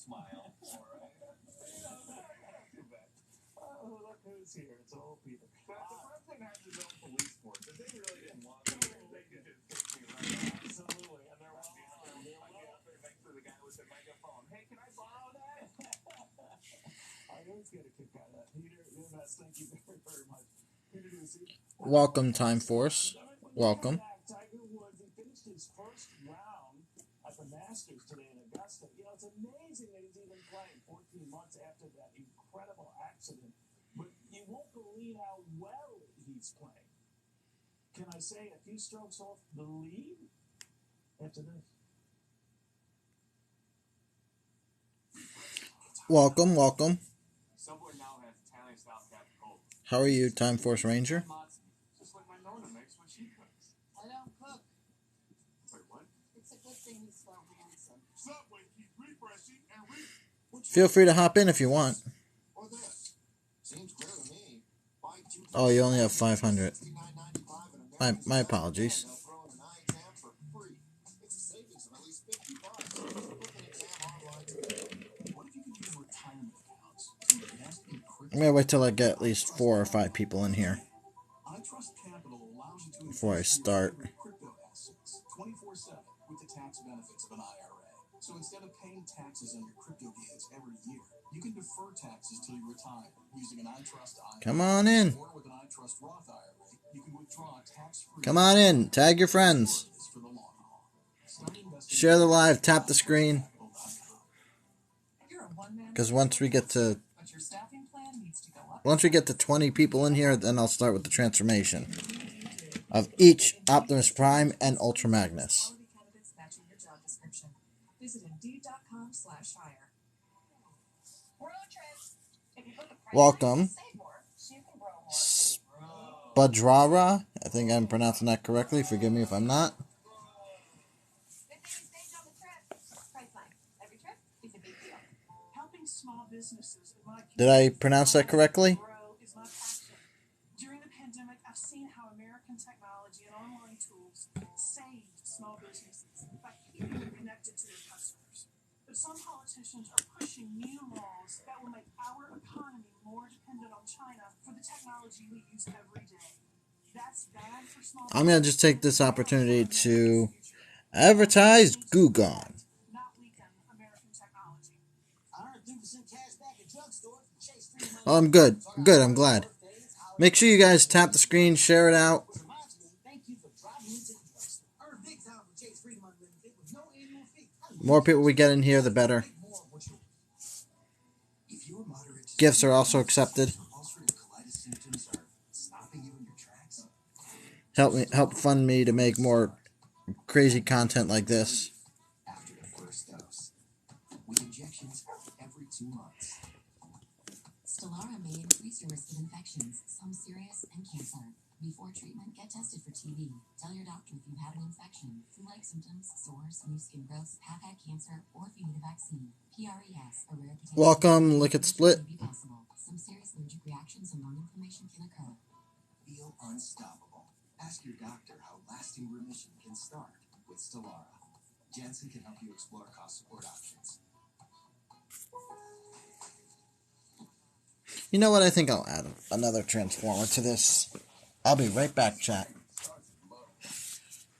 smile. All right. Oh, look who's here. It's old Peter. But the president has his own police force. If they really didn't want me here, they could just take me right out. Absolutely. And they're all on. I'd get up there next to the guy with the megaphone. Hey, can I borrow that? I always get a kick out of that. Peter, you're the best. Thank you very, very much. Peter, do you see? Welcome, Time Force. Welcome. Tiger Woods, he finished his first round at the Masters today in Augusta. You know, it's amazing that he's even playing 14 months after that incredible accident. But you won't believe how well he's playing. Can I say a few strokes off the lead after this? Welcome, welcome. Subway now has Italian-style Captain Cold. How are you, Time Force Ranger? Just like my Nona makes when she cooks. I don't cook. Wait, what? It's a good thing he's so handsome. Subway keep refreshing and Feel free to hop in if you want. Or this. Seems clear to me. Buy two. Oh, you only have 500. My apologies. They'll throw in an eye exam for free. It's a savings of at least $50. Book an exam online today. What if you could use retirement accounts to invest in crypto? I'm gonna wait till I get at least 4 or 5 people in here iTrust Capital allows you to before I start. crypto assets 24/7 with the tax benefits of an IRA. So instead of paying taxes on your crypto gains every year, you can defer taxes till you retire using an iTrust IRA. Come on in. Or with an iTrust Roth IRA, you can withdraw tax-free. Come on in. Tag your friends. For the long haul. Start investing. Share the live. Tap the screen. You're a one-man. Because once we get to But your staffing plan needs to go up. 20 people in here, then I'll start with the transformation of each Optimus Prime and Ultra Magnus. Quality candidates matching your job description. Visit Indeed.com/hire. Road trips. If you book a price Welcome. save more, so you can grow more. Badrara. I think I'm pronouncing that correctly. Forgive me if I'm not. 50 stage on the trip. Priceline. Every trip is a big deal. Helping small businesses in my Did I pronounce that correctly? grow is my passion. During the pandemic, I've seen how American technology and online tools saved small businesses by keeping them connected to their customers. But some politicians are pushing new laws that will make our economy more dependent on China for the technology we use every day. That's bad for small I'm going to just take this opportunity to advertise Gugon. not weaken American technology. 102% cash back at drugstore. Chase free money. Oh, I'm good. Good, I'm glad. Make sure you guys tap the screen, share it out. Thank you for driving into the drugstore. Earn big time for Chase Freedom Unlimited with no annual fee. The more people we get in here, the better. If you're moderate to Gifts are also accepted. ulcerative colitis symptoms are stopping you in your tracks, Help fund me to make more crazy content like this. after the first dose, with injections every 2 months. Stellara may increase your risk of infections, some serious and cancer. Before treatment, get tested for TB. Tell your doctor if you've had an infection, flu-like symptoms, sores, new skin growths, have had cancer, or if you need a vaccine. PRES, a rare potential. Welcome, Lickit Split. May be possible. Some serious allergic reactions and lung inflammation can occur. Feel unstoppable. Ask your doctor how lasting remission can start with Stellara. Janssen can help you explore cost support options. You know what? I think I'll add another transformer to this. I'll be right back, chat.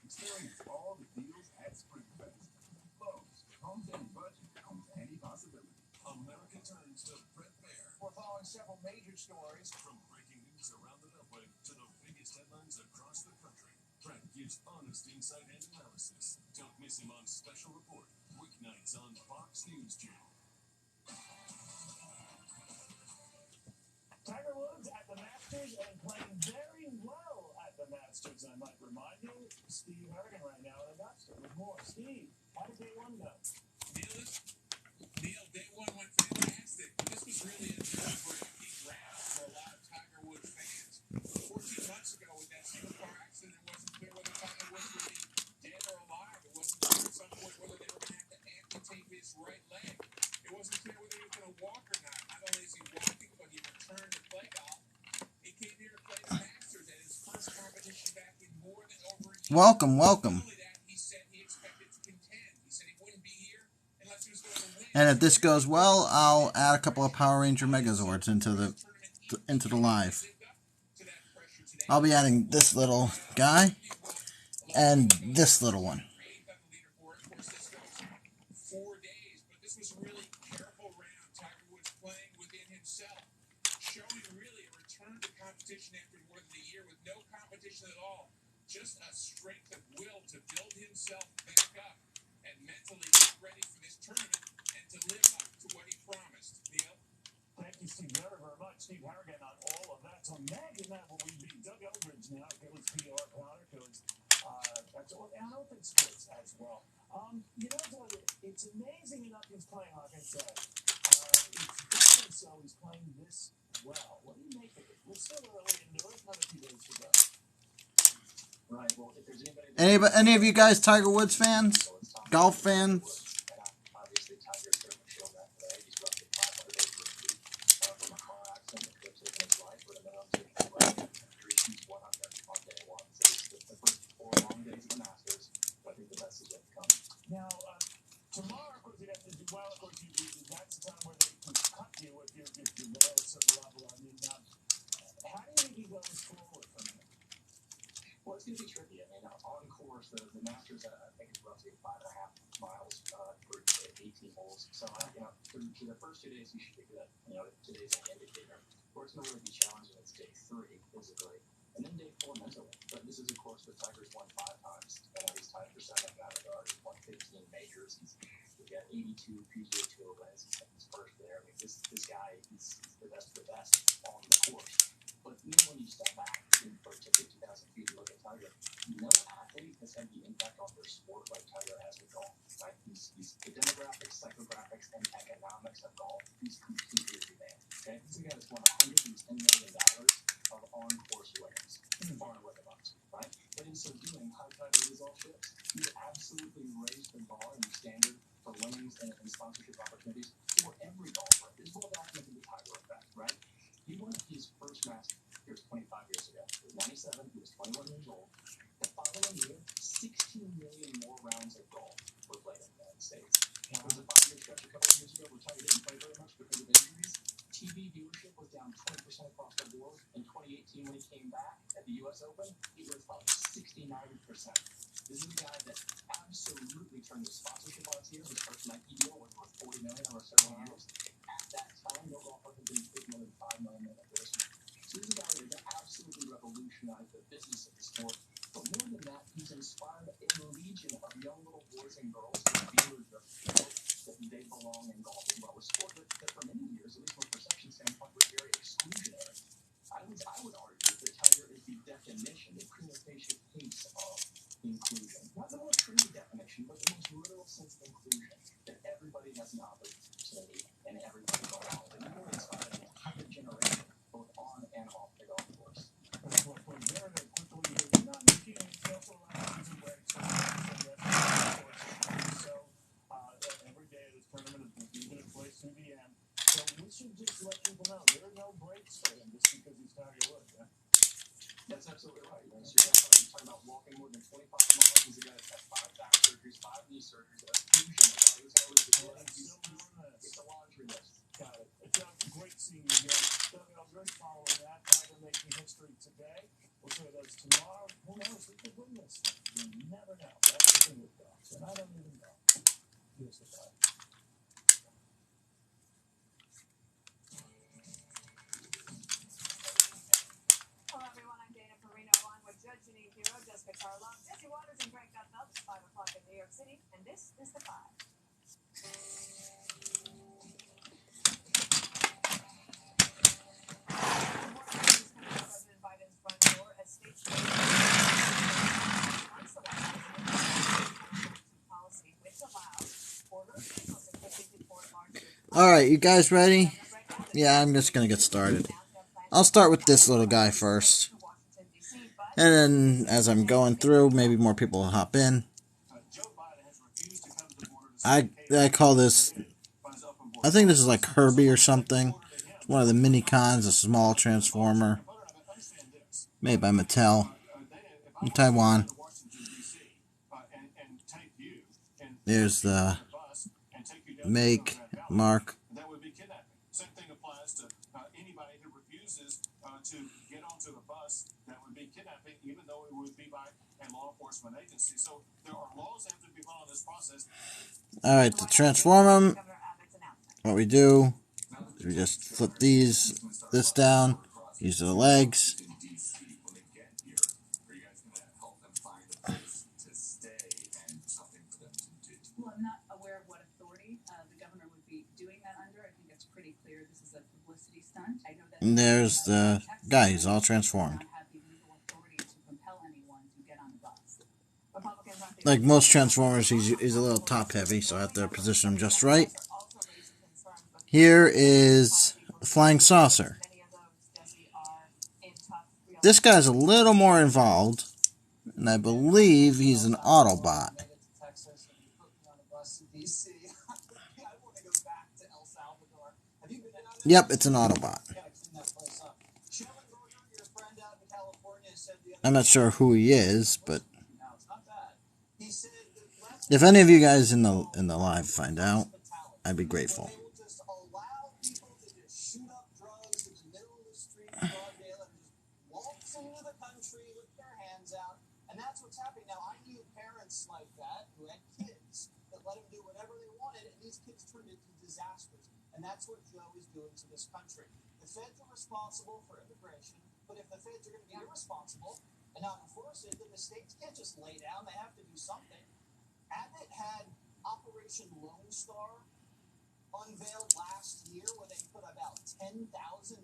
Experience all the deals at Spring Fest. Lowe's, homes any budget, homes any possibility. America turns to Brett Bear. We're following several major stories from breaking news around the Beltway to the biggest headlines across the country. Brett gives honest insight and analysis. Don't miss him on Special Report, weeknights on Fox News Channel. Tiger Woods at the Masters and playing very well at the Masters, I might remind you. Steve Harrigan right now in Augusta with more. Steve, how did day one go? Neil, day one went fantastic. This was really a nerve-wracking round for a lot of Tiger Woods fans. 14 months ago, with that single car accident, it wasn't clear whether Tiger Woods would be dead or alive. It wasn't clear at some point whether they were going to have to amputate his right leg. It wasn't clear whether he was going to walk or not. Not only is he walking, but he returned to play golf. He came here to play the Masters at his first competition back in more than over a year. Welcome, welcome. Not only that, he said he expected to contend. He said he wouldn't be here unless he was going to win. And if this goes well, I'll add a couple of Power Ranger Megazords into the live. I'll be adding this little guy and this little one. 4 days, but this was a really careful round. Tiger Woods playing within himself, showing really a return to competition after more than a year with no competition at all. Just a strength of will to build himself back up and mentally get ready for this tournament and to live up to what he promised. Neil? Thank you, Steve, very, very much. Steve Harrigan on all of that. So imagine that when we beat Doug Eldridge now, goes PR Powder, goes that's all out in sports as well. You know, it's amazing enough he's playing, like I said. It's definitely so he's playing this well. What do you make of it? We're still early into it, not a few days to go. Right, well, if there's anybody... Any of you guys Tiger Woods fans? Golf fans? Obviously, Tiger certainly showed that today. He's roughly 500 days removed from a car accident that could have taken his life, but a minimum taken his life. He's won on day one. So it's the first 4 long days of the Masters. I think the best is yet to come. Now, tomorrow, of course, you have to do well. Of course, that's the time where they can cut you if you're below a certain level. I mean, how do you think he goes forward from here? Well, it's going to be tricky. I mean, on course, the Masters, I think, is roughly 5.5 miles for 18 holes. So, through the first 2 days, you should be good. You know, today's an indicator. Where it's going to really be challenging is day 3, physically. And then day 4, mentally. But this is a course that Tiger's won 5 times. He's tied for 7th in that regard. He's won 15 majors. He's got 82 PGA Tour wins. He's first there. I mean, this guy, he's the best of the best on the course. But even when you step back for 50,000 feet and look at Tiger, no athlete has had the impact on their sport like Tiger has with golf. Right? He's the demographics, psychographics, and economics of golf. He's completely revamped. Okay? This is a guy that's won $110 million of on-course winners. Far and away the most, right? But in so doing, how Tiger is all ships. He's absolutely raised the bar and the standard for winnings and sponsorship opportunities for every golfer. It's well documented the Tiger effect, right? He won his first Masters 25 years ago. He was 97. He was 21 years old. The following year, 16 million more rounds of golf were played in the United States. There was a 5-year stretch a couple of years ago where Tiger didn't play very much because of injuries. TV viewership was down 20% across the board. In 2018, when he came back at the U.S. Open, it was up 69%. This is a guy that absolutely turned the sponsorship odds here. His first Nike deal was worth $40 million over several years. At that time, no golfer had been paid more than $5 million in endorsement. So this is a guy that absolutely revolutionized the business of the sport. But more than that, he's inspired a legion of young little boys and girls to feel that they belong in golf as well. A sport that for many years, at least from a perception standpoint, was very exclusionary. I would argue that Tiger is the definition, the prima facie case of inclusion. Not the most trendy definition, but the most literal sense of inclusion. That everybody has an opportunity and everybody belongs. And he really inspired an entire generation, both on and off the golf course. Very, very quickly, you're not making any careful season breaks or so every day of this tournament is even in place through the end. So we should just let people know there are no breaks for him just because he's Tiger Woods. Yeah? That's absolutely right. So you're talking about walking more than 25 miles. He's a guy that's had 5 back surgeries, 5 knee surgeries, a fusion. It's a laundry list. Got it. It's great seeing you again. Doug Eldridge following that. Tiger making history today. We'll see what does tomorrow. Who knows? We could win this thing. You never know. That's the thing with golf. And I don't even know. Here's the guy. Hello, everyone. I'm Dana Perino, along with Judge Janine Pirro, Jessica Tarlov, Jesse Waters, and Greg Gutfeld. It's 5 o'clock in New York City, and this is the 5. President Biden's front door as states policy which allows border vehicles and convicted for large. Alright, you guys ready? Yeah, I'm just gonna get started. I'll start with this little guy first. And then, as I'm going through, maybe more people will hop in. I call this, I think this is like Herbie or something. It's one of the mini cons, a small transformer. Made by Mattel. In Taiwan. There's the make mark. That would be kidnapping. Same thing applies to anybody who refuses to get onto the bus. That would be kidnapping, even though it would be by a law enforcement agency. So there are laws that have to be followed in this process. All right, to transform them, what we do is we just flip this down, use the legs. Well, I'm not aware of what authority the governor would be doing that under. I think it's pretty clear this is a publicity stunt. I know that. And there's the guy, he's all transformed. Have the legal authority to compel anyone to get on the bus. Republicans aren't the Like most Transformers, he's a little top heavy, so I have to position him just right. also raising concerns with Here is the flying saucer. many of those, Jesse, are in tough real This guy's a little more involved, and I believe he's an Autobot. Made it to Texas and you put me on a bus to DC. I want to go back to El Salvador. Have you been down there? Yep, it's an Autobot. Gotta clean that place up. Schellenberger, your friend out in California, said the other I'm not sure who he is, but No, it's not bad. He said that less if any of you guys in the live find out, hospitality. I'd be grateful. They will just allow people to just shoot up drugs in the middle of the street in broad daylight and just waltz into the country with their hands out. And that's what's happening now. I knew parents like that who had kids that let them do whatever they wanted, and these kids turned into disasters. And that's what Joe is doing to this country. The feds are responsible for immigration, but if the feds are going to be irresponsible and not enforce it, then the states can't just lay down. They have to do something. Abbott had Operation Lone Star unveiled last year, where they put about 10,000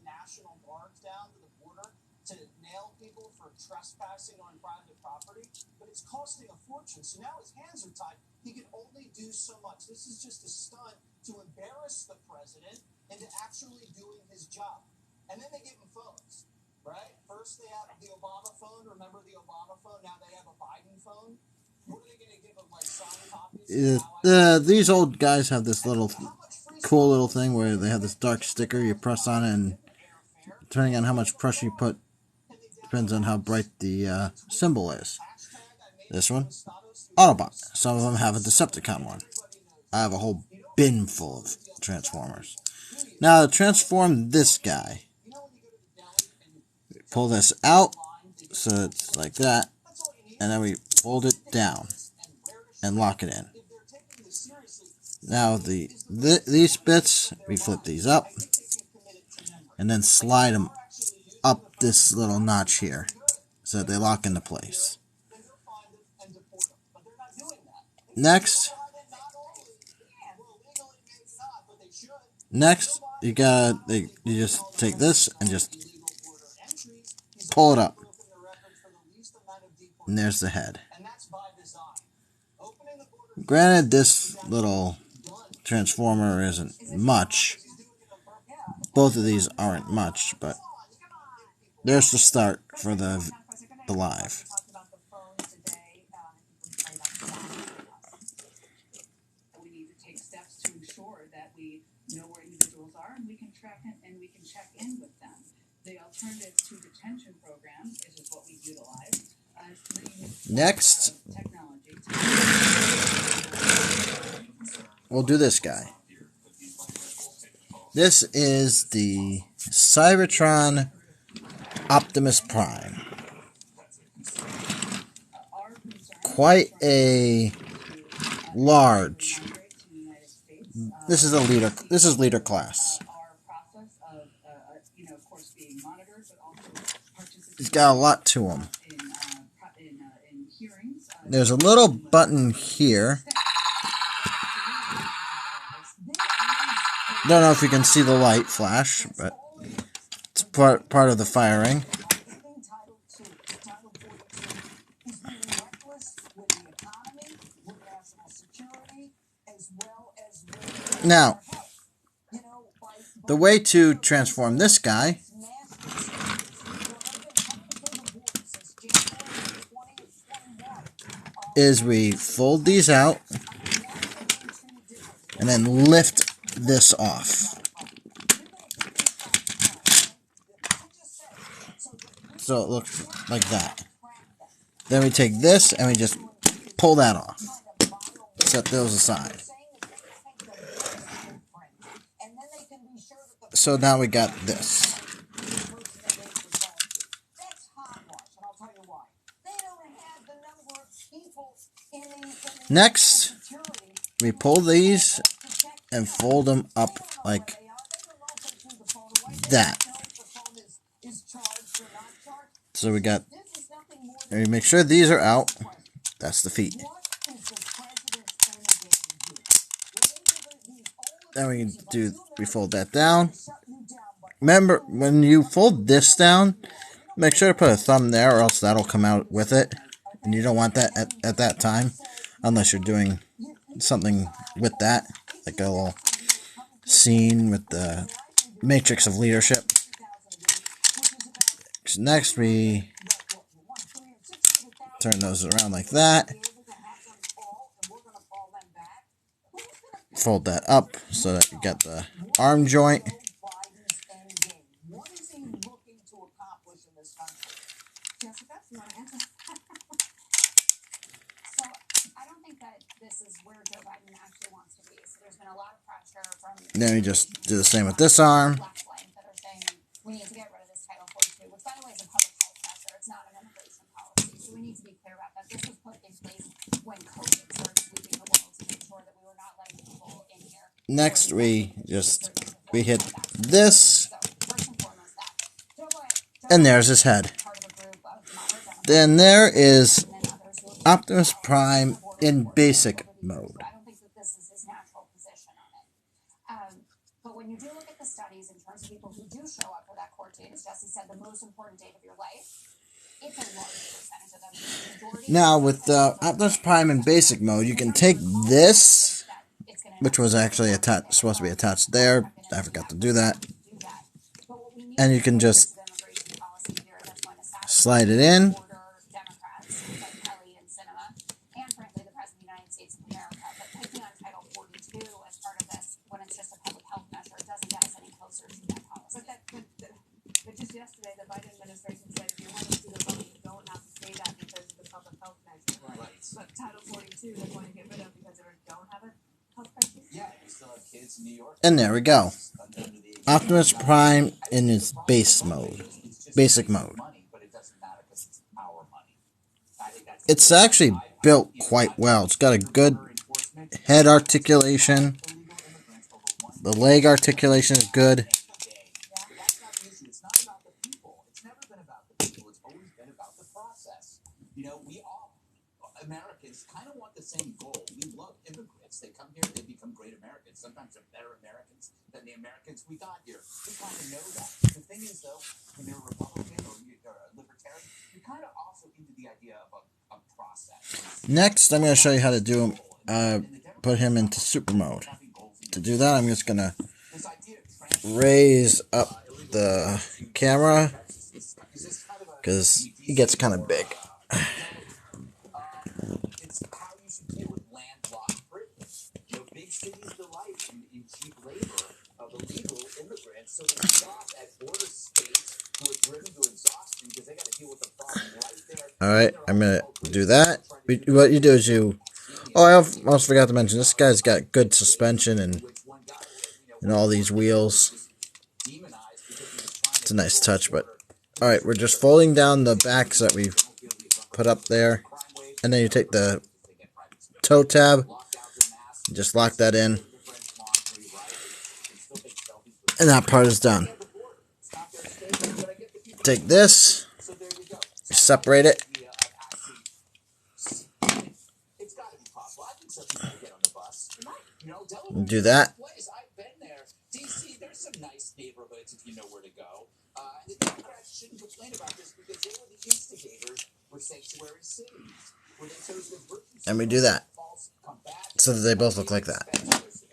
National Guards down to the border to nail people for trespassing on private property, but it's costing a fortune. So now his hands are tied. He can only do so much. This is just a stunt to embarrass the president into actually doing his job. And then they give him phones, right? First they have the Obama phone. Remember the Obama phone? Now they have a Biden phone. What are they going to give him, like signed copies? These old guys have this little cool little thing where they have this dark sticker. You press on it, and depending on how much pressure you put, depends on how bright the symbol is. This one, Autobot. Some of them have a Decepticon one. I have a whole bin full of Transformers. Now, to transform this guy, pull this out so it's like that, and then we fold it down and lock it in. Now, these bits, we flip these up and then slide them up this little notch here so that they lock into place. Next, you just take this and just pull it up. And there's the head. Granted, this little transformer isn't much. Both of these aren't much, but there's the start for the live. We need to take steps to ensure that we know where individuals are and we can track it and we can check in with them. The alternative to detention program is what we utilize. Next, Technology. we'll do this guy. This is the Cybertron Optimus Prime. Quite a large. This is a leader. This is leader class. He's got a lot to him. There's a little button here. Don't know if you can see the light flash, but it's part of the firing. Now, the way to transform this guy is we fold these out and then lift this off. So it looks like that. Then we take this and we just pull that off. Set those aside. So now we got this. That's hogwash, and I'll tell you why. They don't have the number of people in the Next, we pull these and fold them up like that. So we got, and we make sure these are out. That's the feet. Then we fold that down. Remember, when you fold this down, make sure to put a thumb there, or else that'll come out with it. And you don't want that at that time, unless you're doing something with that, like a little scene with the Matrix of Leadership. So next, we turn those around like that. Fold that up so that you got the arm joint. Then we just do the same with this arm. We need to get rid of this Title 42, which, by the way, is a public health measure. It's not an immigration policy. So we need to be clear about that. This was put in place when COVID started sweeping the world to make sure that we were not letting people in here. Next, we hit this, and there's his head. Then there is Optimus Prime in basic mode. I don't think that this is his natural position on it. But when you do look at the studies in terms of people who do show up for that court date, as Jesse said, the most important date of your life, it's a large percentage of them. Now, with Optimus Prime in basic mode, you can take this, which was actually supposed to be attached there. I forgot to do that. And you can just slide it in. But just yesterday, the Biden administration said if you want to do the vote, you don't have to say that because of the public health measure. Right. But Title 42, they want to get rid of because they don't have a health crisis. Yeah, we still have kids in New York. And there we go. Optimus Prime in his basic mode. It's actually built quite well. It's got a good head articulation. The leg articulation is good. You know, we all, Americans, kind of want the same goal. We love immigrants. They come here, they become great Americans. Sometimes they're better Americans than the Americans we got here. We kind of know that. The thing is, though, when you're a Republican or a Libertarian, you're kind of also into the idea of a process. Next, I'm going to show you how to do put him into super mode. To do that, I'm just going to raise up the camera because he gets kind of big. It's how you should deal with landlocked Britain. You know, big cities delight in cheap labor of illegal immigrants, so they stop at border states who are driven to exhaustion because they got to deal with the problem right there. Alright, I'm going to do that. What you do is oh, I almost forgot to mention, this guy's got good suspension and all these wheels. It's a nice touch, but alright, we're just folding down the backs that we've put up there, and then you take the toe tab and just lock that in, and that part is done. Take this, separate it, and do that. And we do that so that they both look like that.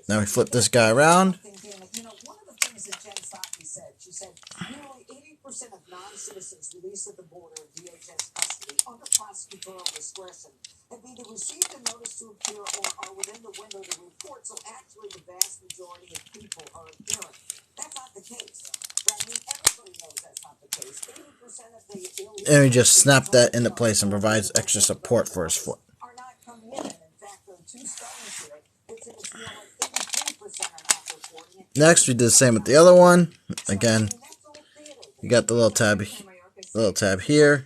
Now we flip this guy around. You know, one of the things that Jen Psaki said, she said, nearly 80% of non-citizens released at the border in DHS custody under prosecutorial discretion have either received a notice to appear or are within the window to report. So actually, the vast majority of people are appearing. That's not the case. I mean, everybody knows that's not the case. 80% of the illegal And we just snap that into place and provides extra support for his foot. are not coming in. And in fact, there are two studies here that say it's more like 83% are not reporting. Next, we did the same with the other one. Again, you got the little tab here,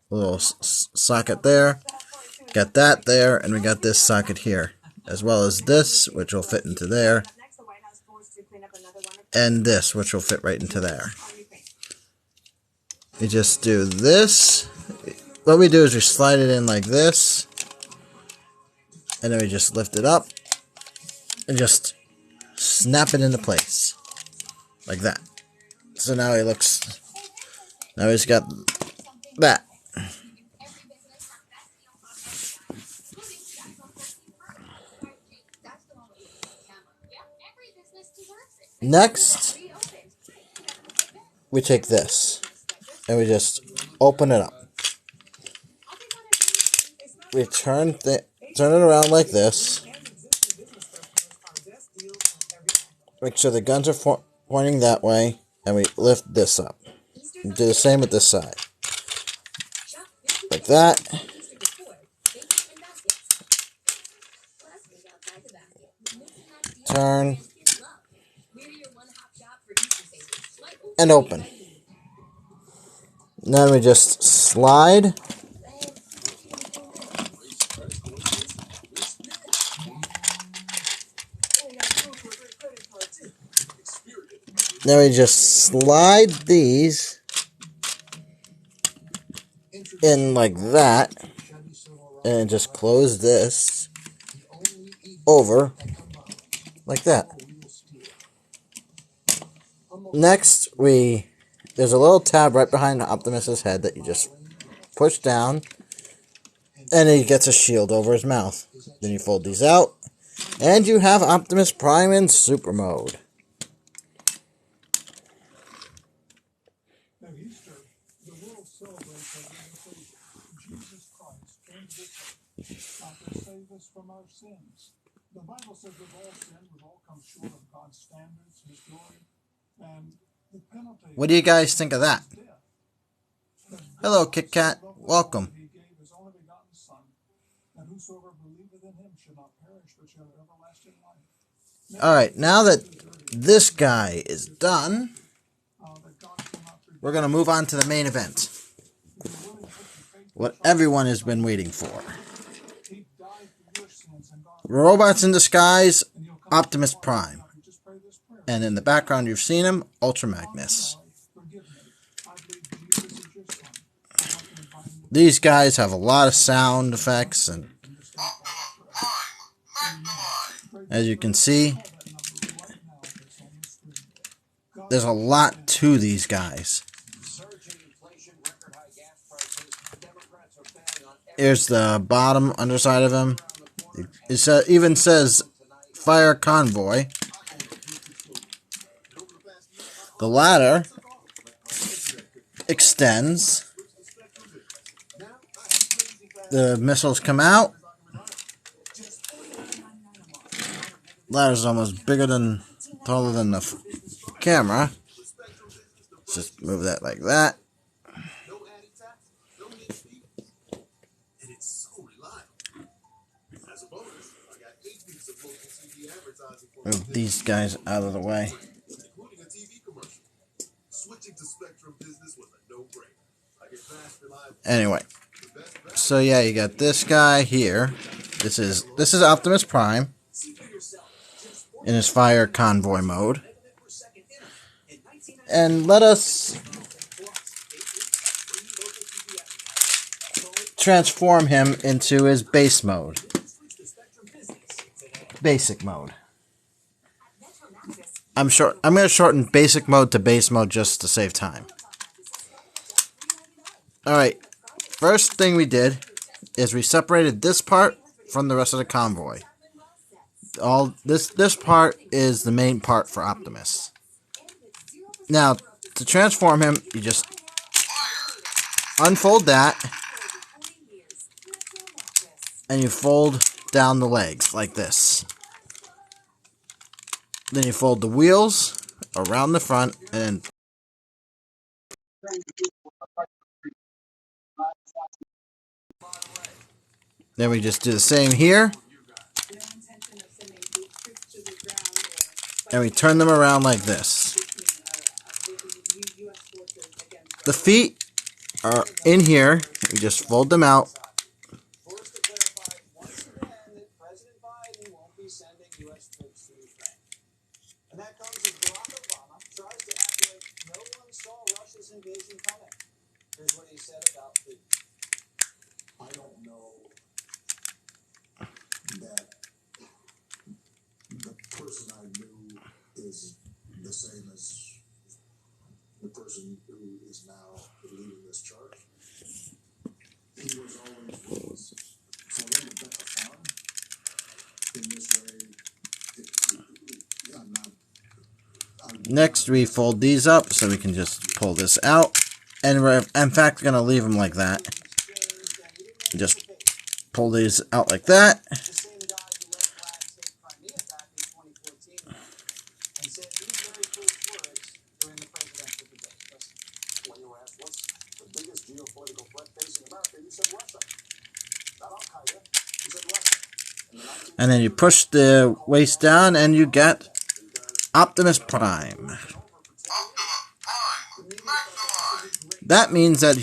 a little socket there. Got that there, and we got this socket here, as well as this, which will fit into there, and this, which will fit right into there. We just do this. What we do is we slide it in like this, and then we just lift it up and just snap it into place like that. So now he looks. Now he's got that. Next, we take this and we just open it up. We turn it around like this. Make sure the guns are pointing that way, and we lift this up. And do the same with this side. Like that. Turn. And open. Then we just slide. Then we just slide these in like that, and just close this over like that. Next, there's a little tab right behind Optimus's head that you just push down, and he gets a shield over his mouth. Then you fold these out, and you have Optimus Prime in Super Mode. Now, Easter, the world celebrates our Lord and Savior, Jesus Christ, came to this earth to save us from our sins. The Bible says we've all sinned, we've all come short of God's standards, His glory, and the penalty. What do you guys think of that? Hello, Kit Kat. Welcome. He gave His only begotten Son, and whosoever believeth in Him should not perish, but shall have everlasting life. Alright, now that this guy is done, we're going to move on to the main event. What everyone has been waiting for. Robots in disguise, Optimus Prime. And in the background you've seen him, Ultra Magnus. These guys have a lot of sound effects, and as you can see, there's a lot to these guys. Here's the bottom underside of him. It even says Fire Convoy. The ladder extends. The missiles come out. Ladder's almost taller than the camera. Let's just move that like that. Move these guys out of the way. Anyway, so yeah, you got this guy here. This is Optimus Prime in his Fire Convoy mode. And let us transform him into his base mode. Basic mode. I'm going to shorten basic mode to base mode just to save time. Alright, first thing we did is we separated this part from the rest of the convoy. This part is the main part for Optimus. Now, to transform him, you just unfold that, and you fold down the legs like this. Then you fold the wheels around the front, and then we just do the same here. and we turn them around like this. The feet are in here. We just fold them out. Forced to clarify once again that President Biden won't be sending U.S. troops to Ukraine. And that comes as Barack Obama tries to act like no one saw Russia's invasion coming. Here's what he said about Putin. I don't know that the person I knew is the same as the person who is now leading this charge. He was always was. For them to bet the farm in this way, I'm not. Next, we fold these up so we can just pull this out. And we're, in fact, going to leave them like that. Just pull these out like that. The same guy who let Vlad take Crimea back in 2014 and said these very first words during the presidential debate. Listen. When you were asked what's the biggest geopolitical threat facing America, you said Russia. Not Al Qaeda, you said Russia. And then you push the waist down and you get Optimus Prime. That means that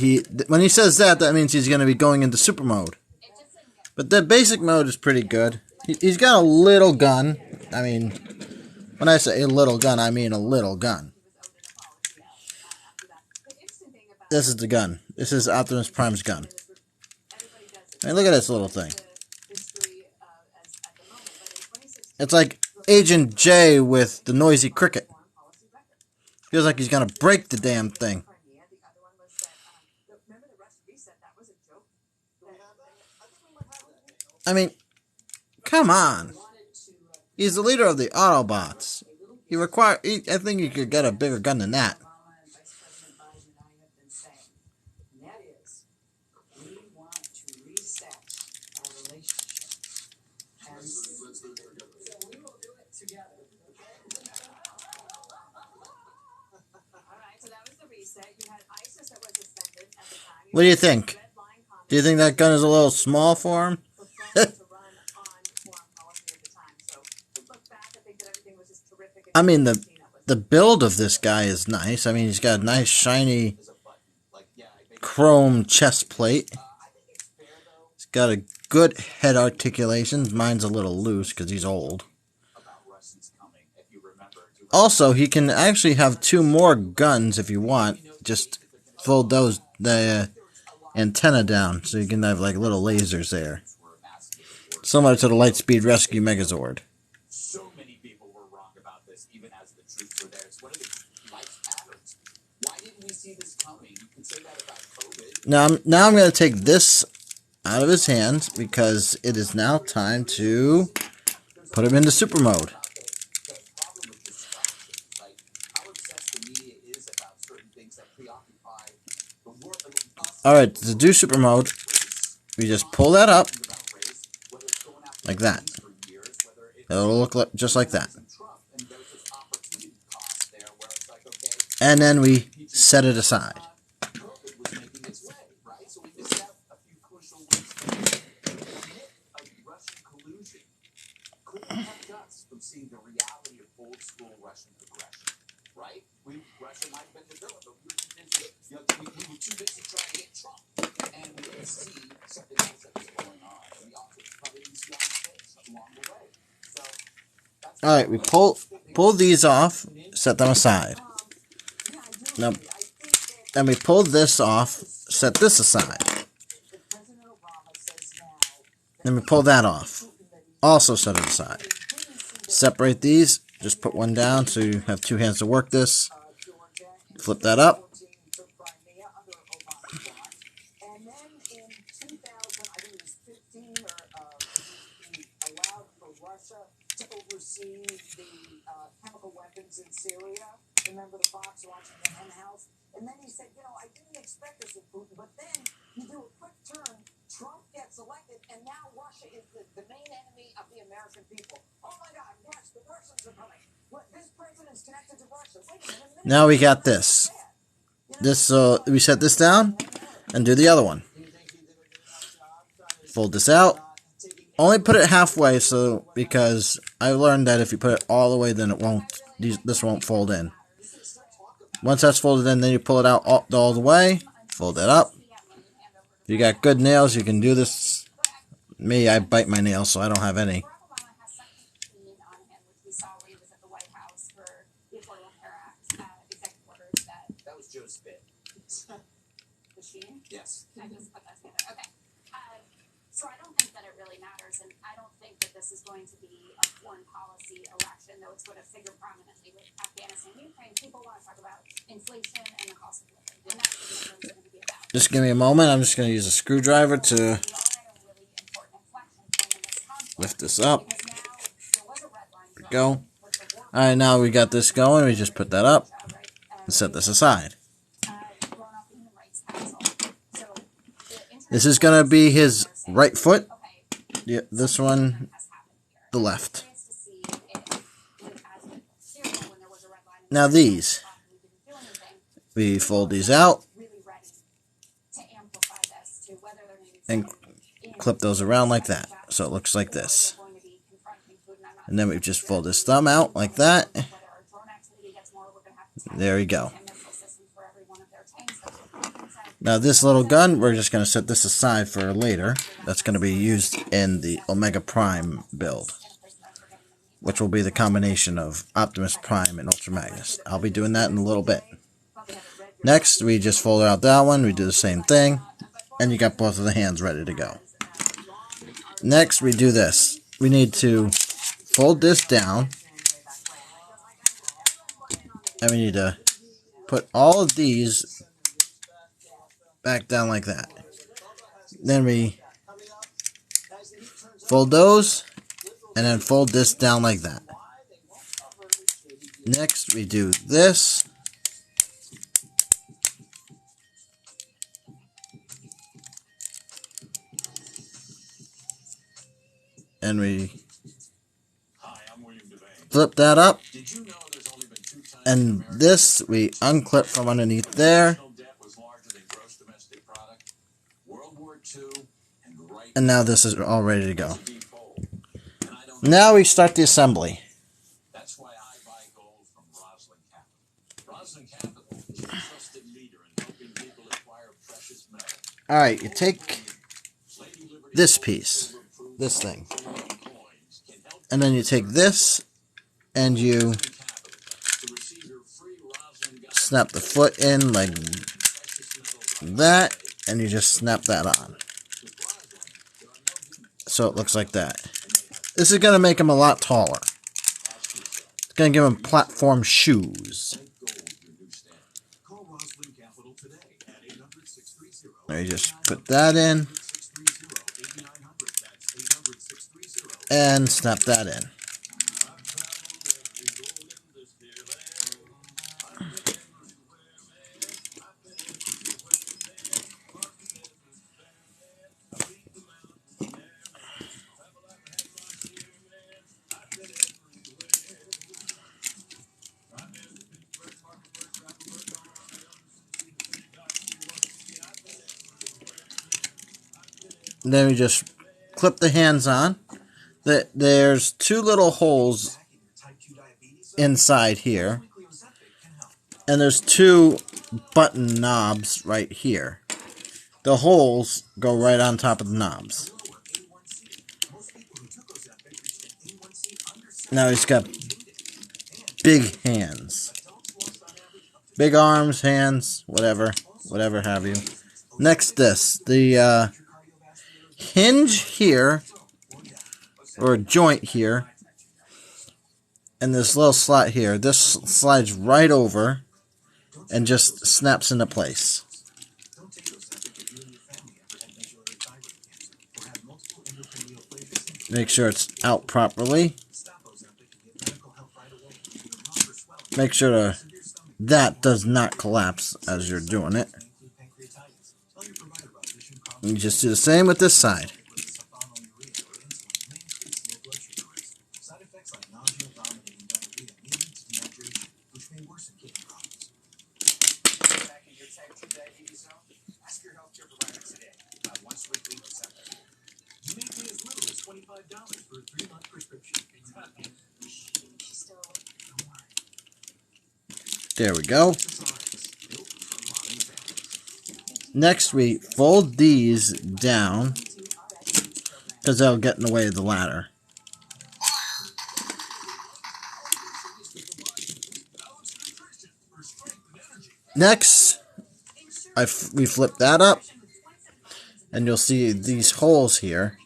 when he says that, that means he's going to be going into super mode. But the basic mode is pretty good. He's got a little gun. I mean, when I say a little gun, I mean a little gun. This is the gun. This is Optimus Prime's gun. I mean, look at this little thing. It's like Agent J with the noisy cricket. Feels like he's going to break the damn thing. I mean, come on. He's the leader of the Autobots. I think you could get a bigger gun than that. What do you think? Do you think that gun is a little small for him? I mean, the build of this guy is nice. I mean, he's got a nice, shiny chrome chest plate. He's got a good head articulation. Mine's a little loose because he's old. Also, he can actually have 2 more guns if you want. Just fold the antenna down so you can have like little lasers there. Similar to the Lightspeed Rescue Megazord. So many people were wrong about this, even as the troops were there. It's one of the life's patterns. Why didn't we see this coming? You can say that about COVID. Now I'm going to take this out of his hands because it is now time to put him into super mode. Alright, to do super mode, we just pull that up like that. It'll look just like that. And then we set it aside. Russia might have been the villain, but we were too busy trying to get Trump. And we didn't see something else that was going on. We also probably didn't see our mistakes along the way. So that's Alright, we pull these off, set them aside. Now, then we pull this off, set this aside. Then we pull that off. Also set it aside. Separate these, just put one down so you have 2 hands to work this. Flip that up. And then in 2000, I think it was 15, he allowed for Russia to oversee the chemical weapons in Syria. Remember the box watching the hen house? And then he said, I didn't expect this with Putin, but then you do a quick turn, Trump gets elected, and now Russia is the main enemy of the American people. Oh my God, yes, the Russians are coming. This president's connected to Russia. Wait a minute. Now we got this. We set this down and do the other one. Fold this out Only put it halfway, so because I learned that if you put it all the way, then it won't. This won't fold in. Once that's folded in, then you pull it out all the way. Fold it up. If you got good nails, you can do this. Me, I bite my nails, so I don't have any. That was Joe's spit. Yes. I just put that together. Okay. So I don't think that it really matters, and I don't think that this is going to be a foreign policy election, though it's going to figure prominently with Afghanistan and Ukraine. People want to talk about inflation and the cost of living, and that's what this one's going to be about. Just give me a moment. I'm just going to use a screwdriver to lift this up. Go. Alright, now we got this going. We just put that up and set this aside. This is going to be his right foot. Yeah, this one, the left. Now these. We fold these out and clip those around like that. So it looks like this. And then we just fold his thumb out like that. There we go. Now this little gun, we're just going to set this aside for later. That's going to be used in the Omega Prime build, which will be the combination of Optimus Prime and Ultra Magnus. I'll be doing that in a little bit. Next, we just fold out that one. We do the same thing. And you got both of the hands ready to go. Next, we do this. We need to fold this down. And we need to put all of these back down like that. Then we fold those and then fold this down like that. Next we do this. And we flip that up. And this we unclip from underneath there. And now this is all ready to go. Now we start the assembly. That's why I buy gold from Roslyn Capital. Roslyn Capital is a trusted leader in helping people acquire precious metals. Alright, you take this piece, this thing, and then you take this and you snap the foot in like that, and you just snap that on. So it looks like that. This is going to make him a lot taller. It's going to give him platform shoes. There, you just put that in. And snap that in. Then we just clip the hands on. There's two little holes inside here. And there's two button knobs right here. The holes go right on top of the knobs. Now he's got big hands. Big arms, hands, whatever have you. Next this. The hinge here, or joint here, and this little slot here, this slides right over and just snaps into place. Make sure it's out properly. Make sure that does not collapse as you're doing it. You just do the same with this side. There we go. Next, we fold these down because they'll get in the way of the ladder. Next, we flip that up, and you'll see these holes here.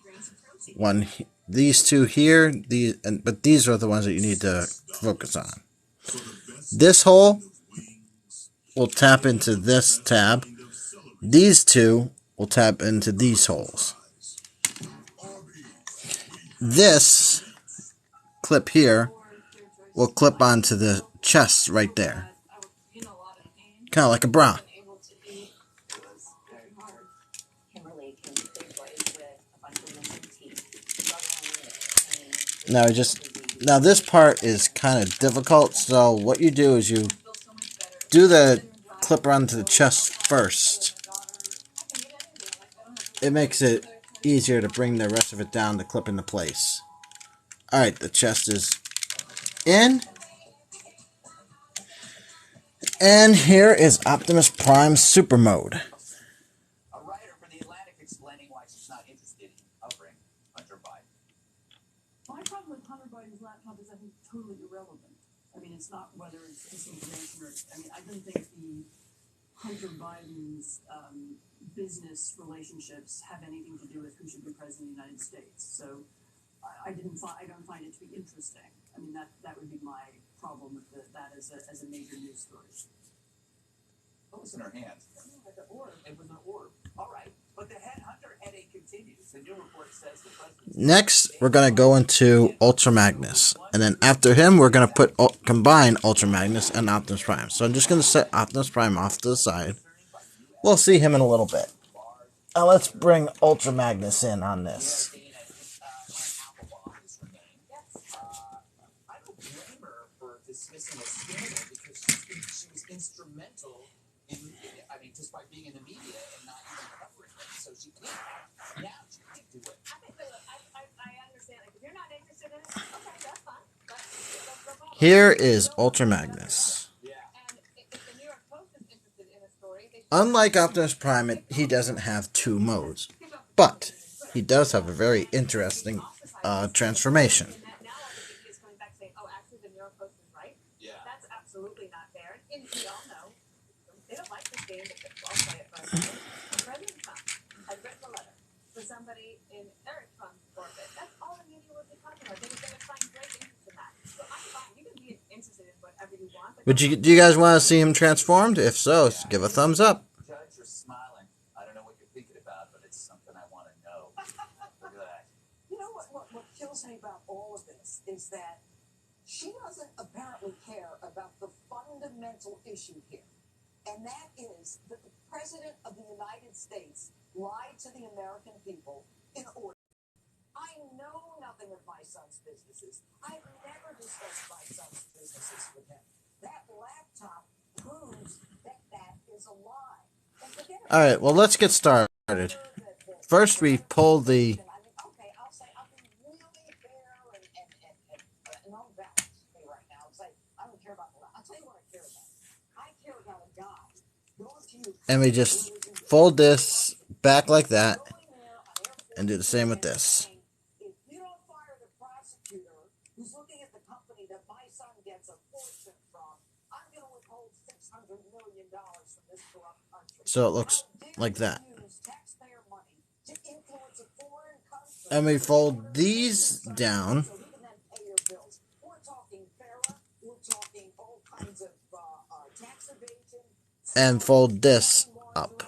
These two here, but these are the ones that you need to focus on. This hole will tap into this tab. These two will tap into these holes. This clip here will clip onto the chest right there. Kind of like a bra. Now this part is kind of difficult, so what you do is you do the clipper onto the chest first. It makes it easier to bring the rest of it down to clip into place. Alright, the chest is in. And here is Optimus Prime Super Mode. A writer for The Atlantic explaining why she's not interested in covering Hunter Biden. My problem with Hunter Biden's laptop is I think totally irrelevant. I mean, it's not whether it's disinformation or... I mean, I don't think the Hunter Biden's business relationships have anything to do with who should be president of the United States. So I don't find it to be interesting. I mean, that would be my problem with that as a major news story. What was in her hand? Like an orb. It was an orb. All right. But the Hunter headache continues. The new report says the president... Next, we're going to go into Ultra Magnus. And then after him, we're going to combine Ultra Magnus and Optimus Prime. So I'm just going to set Optimus Prime off to the side. We'll see him in a little bit. Now let's bring Ultra Magnus in on this. Dismissing a scandal because she was instrumental in, I mean, just by being in the media and not even covering it. So she can't. Now she can't do it. I understand. Like, if you're not interested in it, okay, that's fine. But Here is Ultra Magnus. Yeah. And if the New York Post is interested in a story, they Unlike Optimus Prime, he doesn't have two modes. But he does have a very interesting transformation. absolutely not fair. And we all know they don't like this game, but I'll play it for a second. President Trump has written a letter to somebody in Eric Trump's orbit. That's all the media would be talking about. They were going to find great interest in that. So I'm fine. You can be interested in whatever you want. But Do you guys want to see him transformed? If so, give a thumbs up. Judge, you're smiling. I don't know what you're thinking about, but it's something I want to know. Look at that. You know what kills me about all of this is that she doesn't apparently care about the fundamental issue here. And that is that the President of the United States lied to the American people in order. I know nothing of my son's businesses. I've never discussed my son's businesses with him. That laptop proves that that is a lie. Alright, well, let's get started. First, we pull the... And we just fold this back like that and do the same with this. If you don't fire the prosecutor who's looking at the company that my son gets a fortune from, I'm going to withhold $600 million from this corrupt country. So it looks like that. And we fold these down. And fold this up.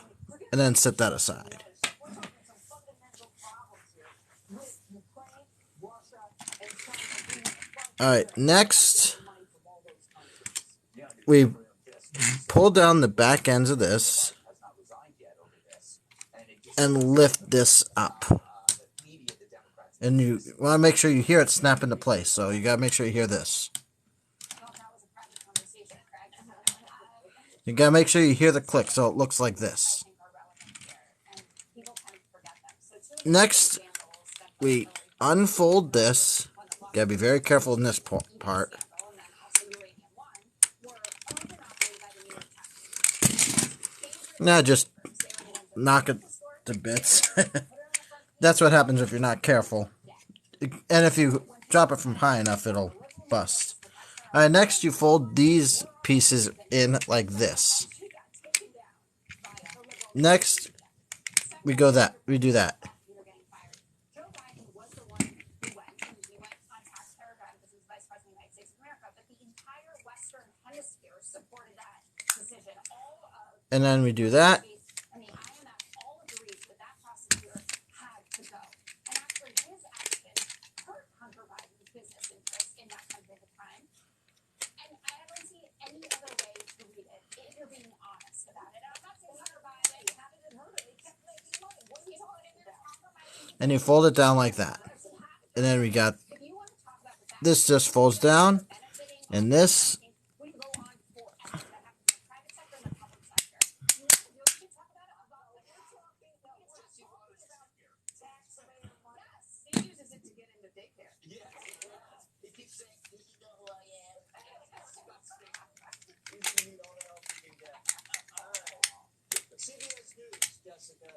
And then set that aside. Alright, next we pull down the back ends of this and lift this up. And you want to make sure you hear it snap into place, so you got to make sure you hear this. You got to make sure you hear the click, so it looks like this. Next, we unfold this. You got to be very careful in this part. Nah, just knock it to bits. That's what happens if you're not careful. And if you drop it from high enough, it'll bust. Alright, next you fold these pieces in like this. Next, we do that. Joe Biden was the one who went on tax paradigm because he was vice president of the United States of America, but the entire Western Hemisphere supported that decision. All of And then we do that. I mean, IMF all agreed that that prosecutor had to go. And actually, his action hurt Hunter Biden's business interests in that country at the time. And I don't see any other way to read it if you're being honest about it. I'm not saying Hunter Biden, how did it hurt him? He kept making money. What are you talking about? And you fold it down like that. And then we got this just folds down. And this.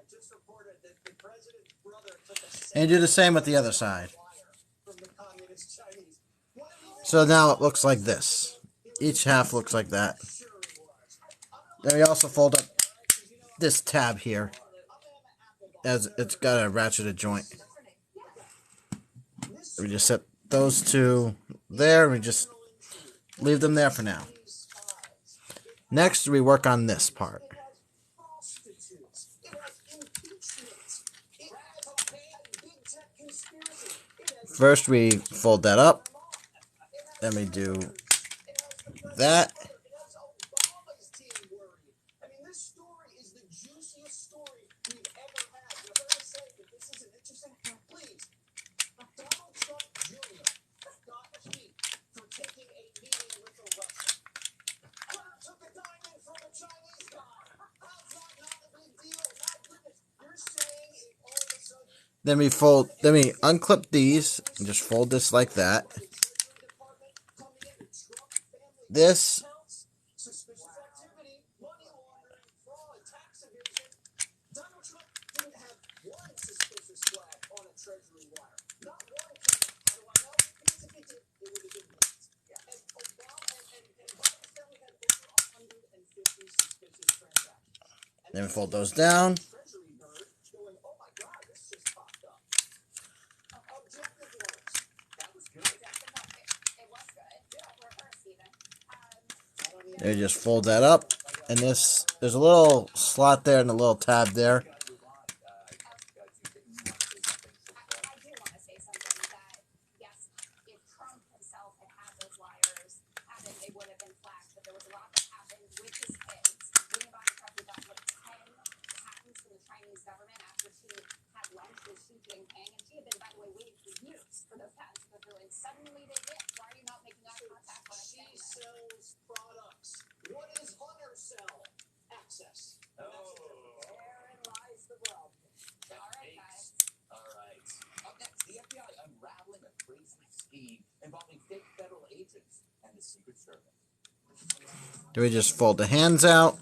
Just reported that the president's brother took a And you do the same with the other side. from the communist Chinese. So now it looks like this. Each half looks like that. Then we also fold up this tab here, as it's got a ratcheted joint. We just set those two there. We just leave them there for now. Next, we work on this part. First, we fold that up. Then we do that. I mean, this story is the juiciest story we've ever had. And I'm going to say that this is an interesting thing. Please, Donald Trump Jr. got heat for taking a meeting with a Russian. Hunter took a diamond from a Chinese guy. How's that not a big deal? My goodness, you're saying if all of a sudden Then we unclip these and just fold this like that. This, suspicious activity, money laundering, fraud, tax evasion. Donald Trump didn't have one suspicious flag on a treasury wire. Not one. How do I know? Because if he did, it would have been millions. And Obama and Biden said we had over 150 suspicious transactions. then we fold those down. Treasury nerd going, oh my God, this just popped up. Objective words. That was good. It was good. For her, Stephen. Then we just fold that up. And this, there's a little slot there and a little tab there. I do want to say something that, yes, if Trump himself had had those wires happen, they would have been flagged. But there was a lot that happened with his kids. Being about Trump, we got like 10 patents from the Chinese government after she had lunch with Xi Jinping. And she had been, by the way, waiting for years for those patents to go through. And suddenly they did. Why are you not making eye contact when I She say that? sells products. What does Hunter sell? Access. And that's the difference. Therein lies the rub. All right, guys. All right. Up next, the FBI unraveling a crazy scheme involving fake federal agents and the Secret Service. Then we just fold the hands out.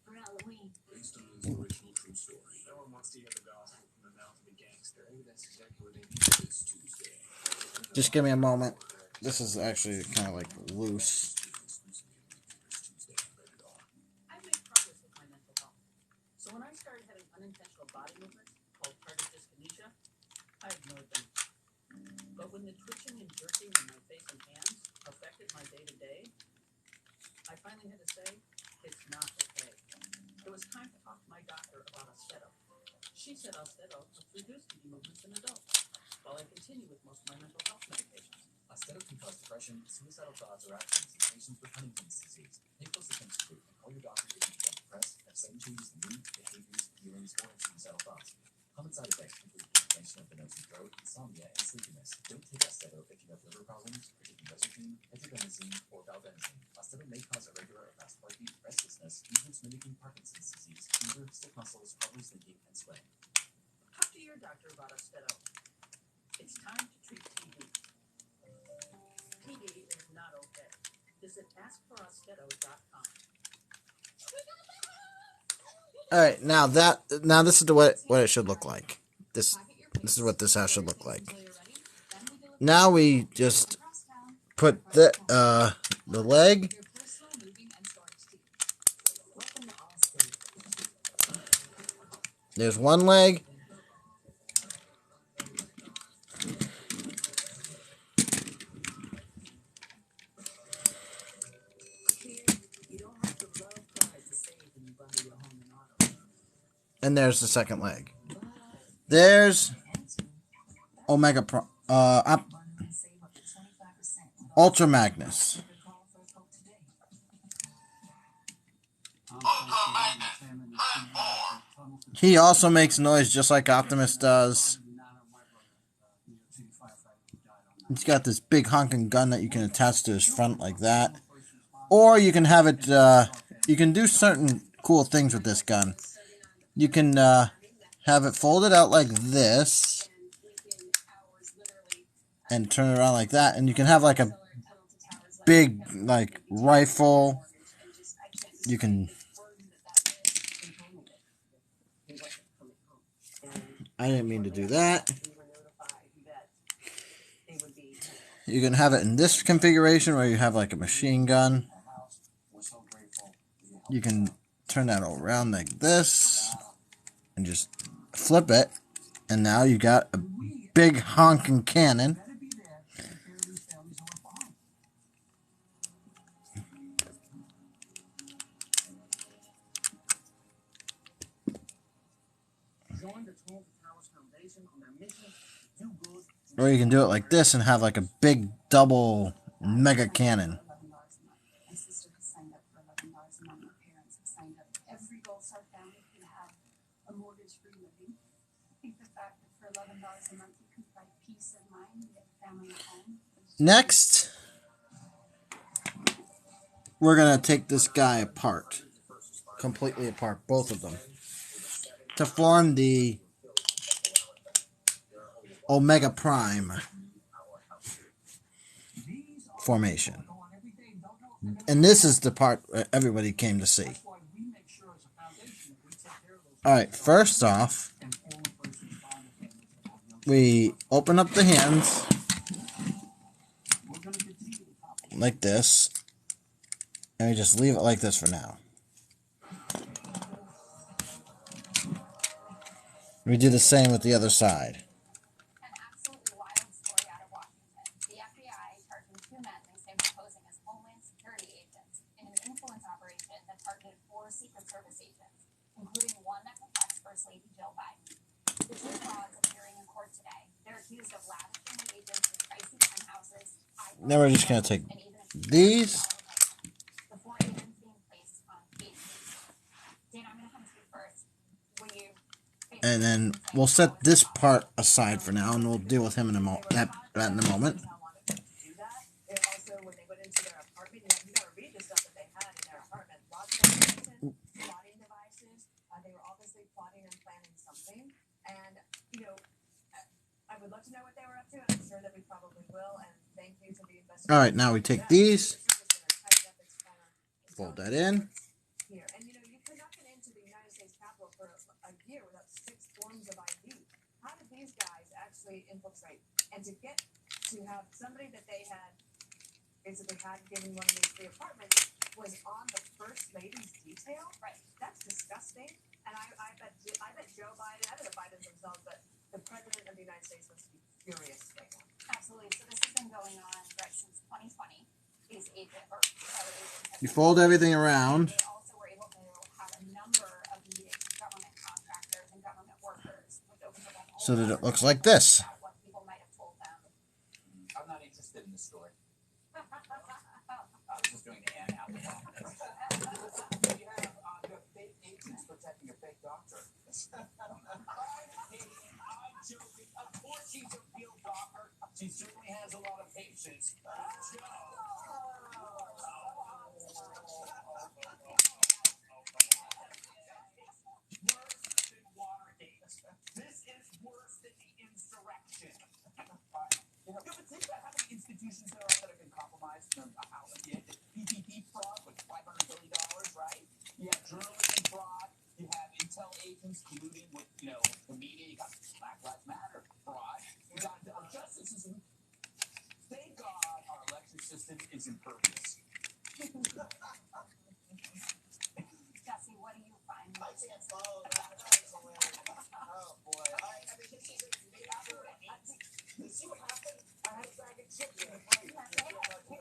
For Halloween. Based on an original true story. No one wants to hear the gospel from the mouth of a gangster. Maybe that's exactly what they need this Tuesday. Just give me a moment. This is actually kind of like loose. I've made progress with my mental health. So when I started having unintentional body movements called tardive dyskinesia, I ignored them. But when the twitching and jerking in my face and hands affected my day-to-day, I finally had to say, it's not okay. It was time to talk to my doctor about Austedo. She said Austedo helps reduce PD movements in adults, while I continue with most of my mental health medications. Austedo can cause depression, suicidal thoughts, or actions in patients with Huntington's disease. Pay close attention to and call your doctor if you become depressed, have sudden changes in mood, behaviors, feelings, or suicidal thoughts. Common side effects include inflammation of the nose and throat, insomnia, and sleepiness. Don't take Austedo if you have liver problems, or taking Resotine, tetrabenazine, or valbenazine. Austedo may cause irregular or fast heartbeat, restlessness, movements mimicking Parkinson's disease, fever, stiff muscles, problems thinking, and sweating. Talk to your doctor about Austedo. It's time to treat Visit askforostetto.com. All right, now this is what it should look like. This is what this house should look like. Now we just put the leg. There's one leg. And there's the second leg. There's Ultra Magnus. He also makes noise just like Optimus does. He's got this big honking gun that you can attach to his front like that. Or you can have it, you can do certain cool things with this gun. You can have it folded out like this and turn it around like that. And you can have like a big like rifle. You can... I didn't mean to do that. You can have it in this configuration where you have like a machine gun. You can turn that around like this and just flip it, and now you got a big honking cannon. Or you can do it like this and have like a big double mega cannon. My sister has signed up for $11 a month. Her parents have signed up. Every Gold Star family can have a mortgage-free living. I think the fact that for $11 a month you can provide peace of mind and get a family at home. Next, we're going to take this guy apart. Completely apart, both of them. To form the Omega Prime formation. And this is the part everybody came to see. Alright, first off, we open up the hands like this, and we just leave it like this for now. We do the same with the other side. An absolutely wild story out of Washington. The FBI charging two men they say were posing as Homeland Security agents in an influence operation that targeted 4 Secret Service agents, including one that protects First Lady Jill Biden. The two frauds appearing in court today. They're accused of lavishing the agents with pricey penthouses. Now we're just going to take these. The 4 agents being placed on case. Dana, I'm going to come to you first. Will you... And then we'll set this part aside for now, and we'll deal with him in a moment. That in a moment. Also, when they went into their apartment, you got to read the stuff that they had in their apartment. Lots of information, plotting devices. They were obviously plotting and planning something. And, you know, I would love to know what they were up to, and I'm sure that we probably will. And thank you to the investigators. All right, now we take these, fold that in. Here. And, you know, you could not get into the United States Capitol for a year without 6 forms of ID. How did these guys actually infiltrate? And to get to have somebody that they had basically had given one of these 3 apartments was on the First Lady's detail? Right. That's disgusting. And I bet Joe Biden, I don't know Biden themselves, but the President of the United States must be furious right now. Absolutely. So this has been going on right since 2020. These agents or private agents. You fold everything around. They also were able to have a number of meetings with government contractors and government workers, which opens up a whole So that it looks like this. about what people might have told them. I'm not interested in the story. I was just going to add out the office. You have the fake agents protecting a fake doctor. I'm joking. Of course she's a real doctor. She certainly has a lot of patience. Worse than Watergate. This is worse than the insurrection. Yeah, but think about how many institutions there are that have been compromised. How the colluding with, the media. You got Black Lives Matter fraud. You got our justice system. Thank God our election system is impervious. Jesse, what do you find? I can't follow that. That was hilarious. Oh boy. See what happened? I had a bag of chips in the plate. Who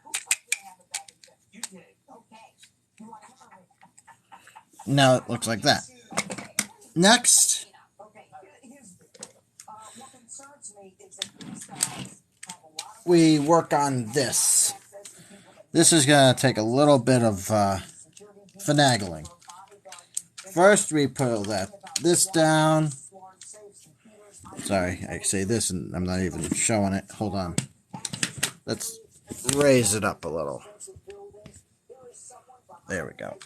told you to have a bag of chips? You did. Okay. You want to hear me? Now it looks like that. Next, Okay, here's the thing. What concerns me is that these guys have a lot of we work on this. This is going to take a little bit of finagling. First, we pull this down. Sorry, I say this and I'm not even showing it. Hold on. Let's raise it up a little. There we go.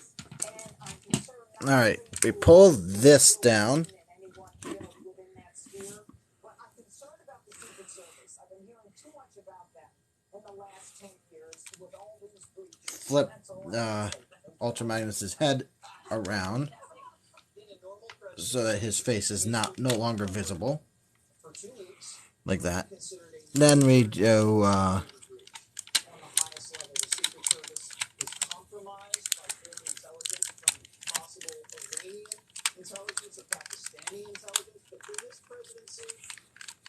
Alright, we pull this down. Flip Ultra Magnus's head around so that his face is no longer visible. Like that. Then we do intelligence, of Pakistani intelligence, but for this presidency,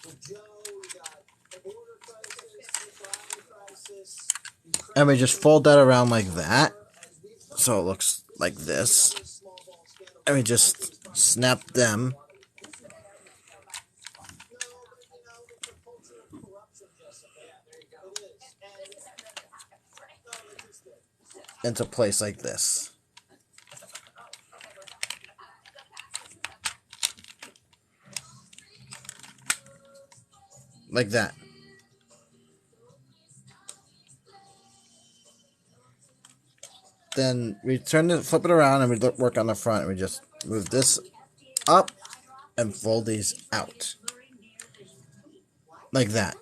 with Joe, we got the border crisis, the crime crisis, and we just fold that around like that, so it looks like this, and we just snap them into place like this. Like that. Then we flip it around, and we work on the front, and we just move this up and fold these out. Like that.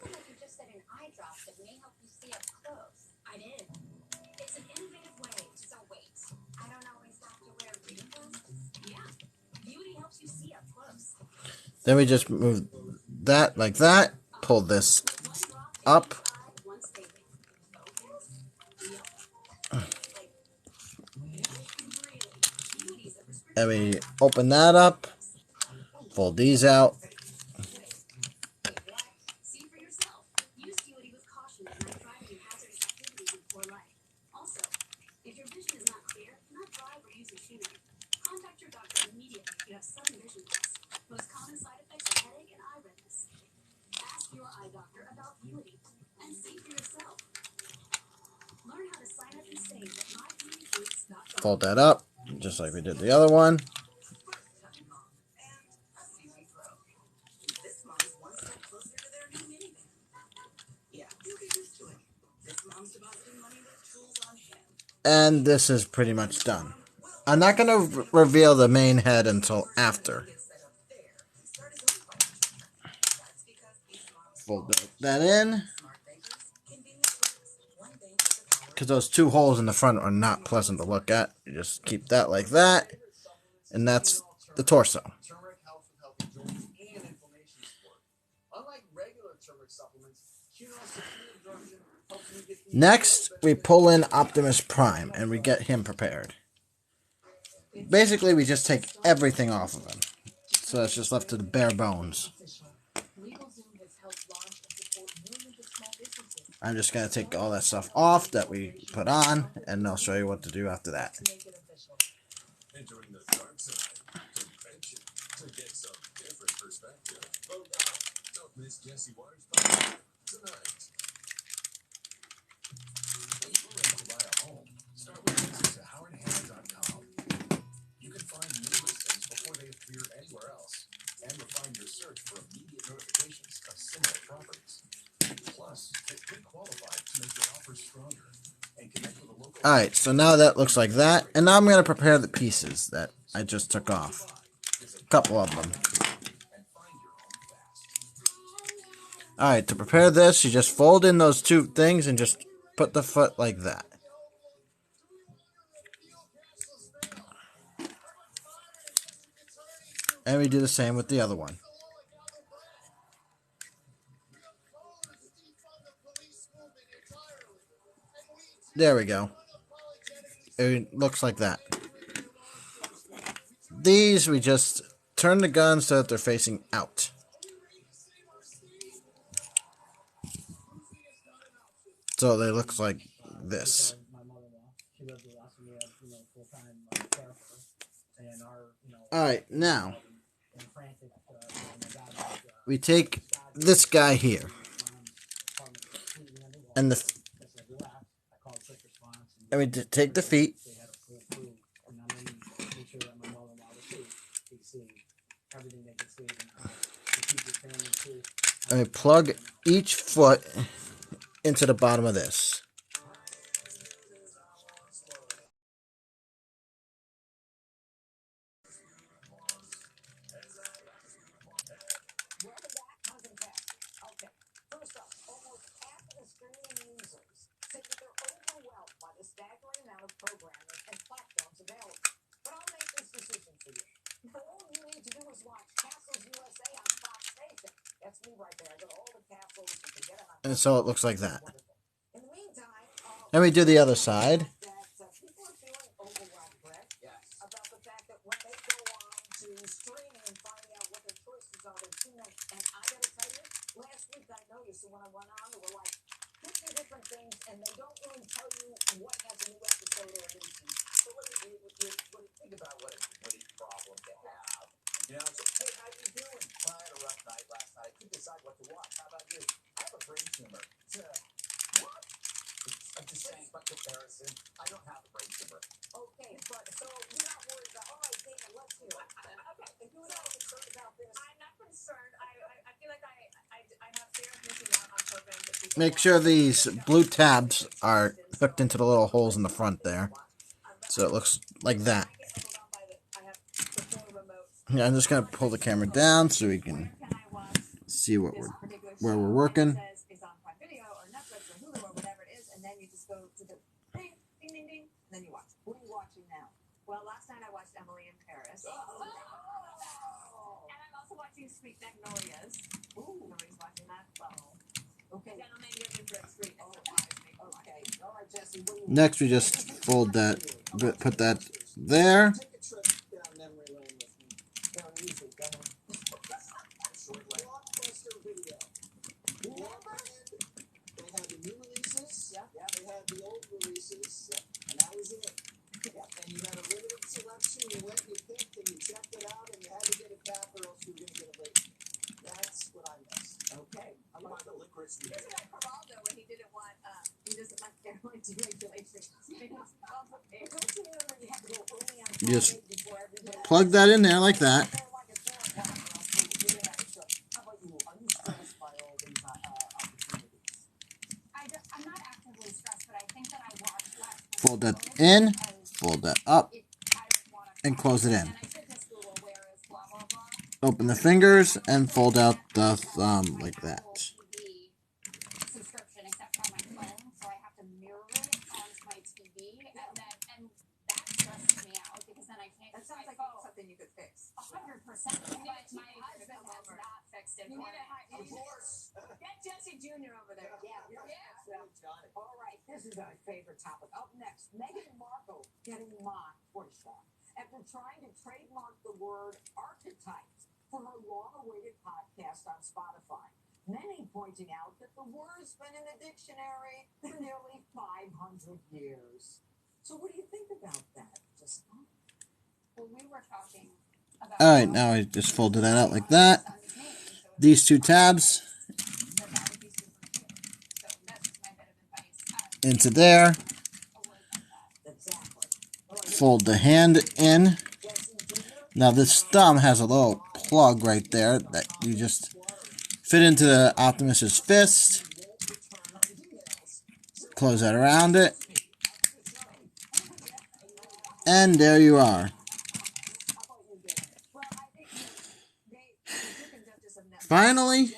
Then we just move that like that, pull this up, and we open that up, fold these out, fold that up, just like we did the other one. And this is pretty much done. I'm not going to reveal the main head until after. Fold that in. Because those two holes in the front are not pleasant to look at. You just keep that like that. And that's the torso. Next, we pull in Optimus Prime, and we get him prepared. Basically, we just take everything off of him. So it's just left to the bare bones. I'm just going to take all that stuff off that we put on, and I'll show you what to do after that. Entering the dark side convention to get some different perspective. Don't miss Jesse Waters' tonight. When you're ready to buy a home, start with visits to howardhanna.com. You can find new listings before they appear anywhere else, and refine your search for immediate notifications of similar properties. Plus, get pre-qualified to make your offers stronger and connect with a local. Alright, so now that looks like that. And now I'm going to prepare the pieces that I just took off. A couple of them. Alright, to prepare this, you just fold in those two things and just put the foot like that. And we do the same with the other one. There we go. It looks like that. These, we just turn the gun so that they're facing out. So they look like this. Alright, now we take this guy here and we take the feet and we plug each foot into the bottom of this. First up, almost half of the streaming users say that they're overwhelmed by the staggering amount of programming and platforms available. But I'll make this decision for you. All you need to do is watch Castles USA on Fox Station. That's me right there. I go to all the castles. You can get it on. And so it looks like that. In the meantime, And we do the other side. people are feeling overwhelmed, Brett. Yes. About the fact that when they go on to streaming and find out what their choices are, there's too many. And I gotta tell you, last week I noticed that when I went on, there were like 50 different things, and they don't really tell you what has a new episode or a new season. So what do you think about what a great problem to have? You know, so, hey, how you doing? Well, I had a rough night last night. I couldn't decide what to watch. How about you? I have a brain tumor. What? I'm just saying, by comparison, I don't have a brain tumor. Okay, but so you're not worried about, all right, Dana, let's hear it. Okay, if you're not concerned about this. I'm not concerned. I feel like I have fear of missing out on programs that people Make sure these blue tabs are hooked into the little holes in the front there. So it looks like that. Yeah, I'm just going to pull the camera down so we can see what where we're working. It's on Prime Video or Netflix or Hulu or whatever it is, and then you just go to the ding, ding, ding, ding, and then you watch. What are you watching now? Well, last night I watched Emily in Paris. And I'm also watching Sweet Magnolias. Ooh. Nobody's watching that? Well, okay. Gentlemen, you're in for a treat. Okay. All right, Jesse. What do you Next, we just fold that, put that there. Take a trip down memory lane with me. Very easy. Go ahead. Blockbuster Video. Remember? They had the new releases. Yeah. They had the old releases. And that was it. And you had a limited selection. You went, you picked, and you checked it out, and you had to get it back, or else you were going to get it late. That's what I missed. Okay. How about the licorice? This is like Geraldo when he didn't want, he doesn't like airline deregulation. Don't you remember you had to go early on Just Friday before everybody? plug that in there like that. How about you? Are you stressed by all these opportunities? I'm not actively stressed, but I think that I watch less. Fold that in, fold that up, and close it in. And I sit just Google where is blah blah blah. Open the fingers and fold out the thumb like that. TV subscription except for on my phone, so I have to mirror it onto my TV, and that stresses me out because then I can't. That sounds like something you could fix. 100%. But my husband has not fixed it. You for need me. Of course. Get Jesse Jr. over there. All right, this is our favorite topic. Up next, Meghan Markle getting mocked for stuff after trying to trademark the word archetypes for her long-awaited podcast on Spotify. Many pointing out that the word's been in the dictionary for nearly 500 years. So what do you think about that, Jessica? Well, we were talking about. Alright, now I just folded that out like that. These two tabs into there. Fold the hand in. Now this thumb has a little plug right there that you just fit into the Optimus's fist. Close that around it. And there you are. Finally.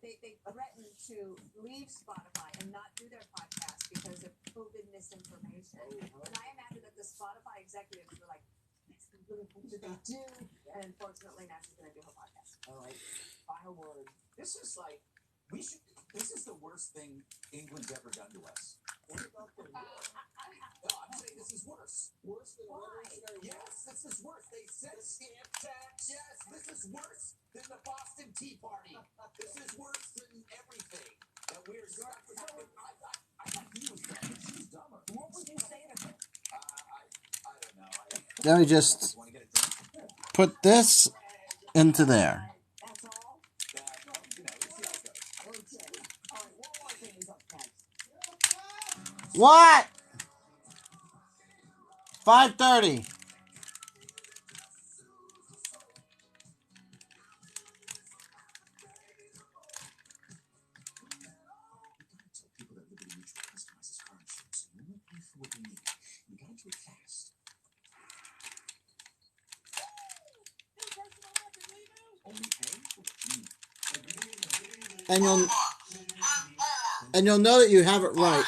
They threatened to leave Spotify and not do their podcast because of COVID misinformation. And I imagine that the Spotify executives were like, next week that they do. And unfortunately, now she's gonna do her podcast. All right, final word. This is like This is the worst thing England's ever done to us. What about the war? No, I'm saying this is worse. Worse than Revolutionary War? Yes, this is worse. They said stamp tax. Yes, this is worse than the Boston Tea Party. This is worse than everything that we're stuck with. I thought he was dumber. She's dumber. What would you say to her? I don't know. Let me just put this into there. That's all? You know, let's see how it goes. Okay. All right, one more thing is up next. What? 5:30. People that Liberty Mutual customizes car insurance, so you only pay for what you need. You gotta do it fast. Only pay for what you need. And you'll know that you have it right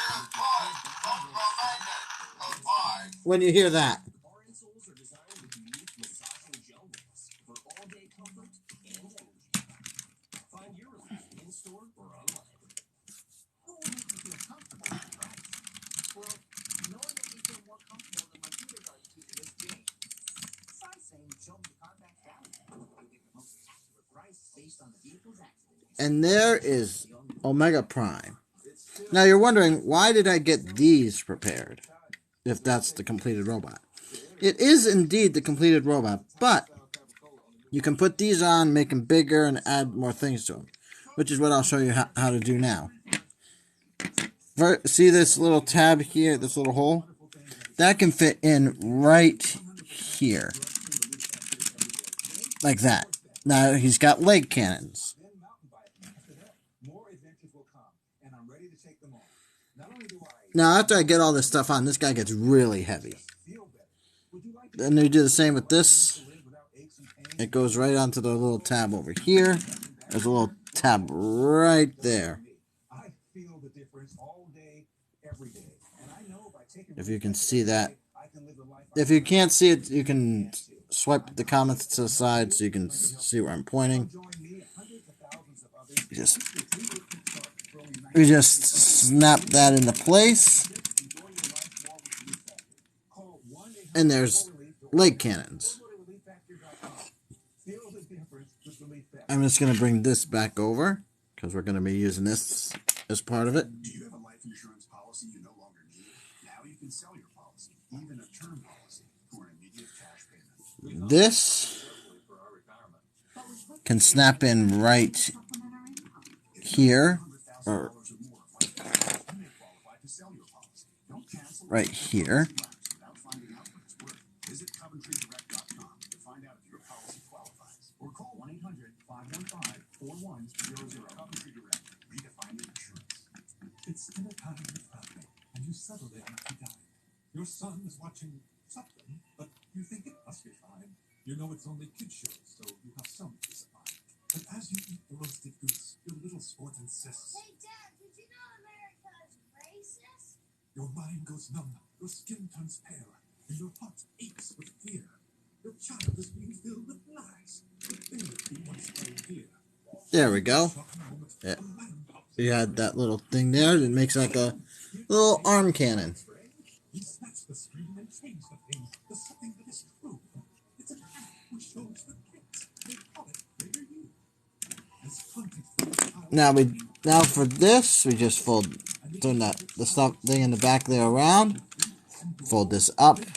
when you hear that. Car insoles are designed with unique massaging gel rolls for all-day comfort and energy. Find your relief in-store or online. What will make you feel comfortable with the price? Well, knowing that you feel more comfortable than my kindergarten teacher this game. Try saying show me the Carfax value. You'll get the most accurate price based on the vehicle's accident. And there is Omega Prime. Now you're wondering, why did I get these prepared if that's the completed robot? It is indeed the completed robot, but you can put these on, make them bigger, and add more things to them, which is what I'll show you how to do now. See this little tab here, this little hole? That can fit in right here. Like that. Now he's got leg cannons. Now, after I get all this stuff on, this guy gets really heavy. Then we do the same with this. It goes right onto the little tab over here. There's a little tab right there. If you can see that. If you can't see it, you can swipe the comments to the side so you can see where I'm pointing. We just snap that into place. And there's leg cannons. I'm just going to bring this back over because we're going to be using this as part of it. Do you have a life insurance policy you no longer need? Now you can sell your policy, even a term policy, for an immediate cash payment. This can snap in right here. Or right here. Visit CoventryDirect.com to find out if your policy qualifies, or call 1-800-515-4100. Coventry Direct, redefining insurance. It's dinner time in the family, and you settle in to dine. Your son is watching something, but you think it must be fine. You know it's only kid shows, so you have some peace of mind. But as you eat the roasted goose, your little sport insists. Hey, Dad, did you know America is racist? Your mind goes numb, your skin turns pale, and your heart aches with fear. Your child is being filled with lies. The thing that he once held dear. There we go. Yeah. You had that little thing there that makes like a little arm cannon. He snatched the screen and changed the thing to something that is true. It's an app which shows the kids. They call it Bigger You. Now for this, we just turn the stuff thing in the back there around. Fold this up. Live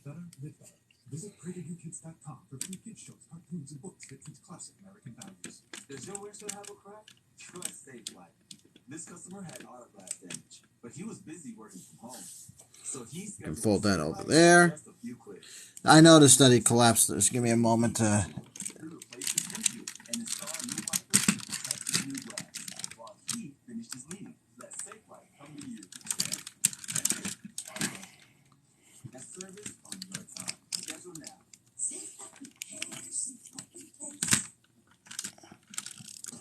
better, live better. Visit CreatorYouKids.com for free kids shows, cartoons, and books that teach classic American values. Does your windshield have a crack? Try Safe Light. This customer had auto glass damage, but he was busy working from home. So he's You can fold that over there. I noticed that he collapsed. Just give me a moment to.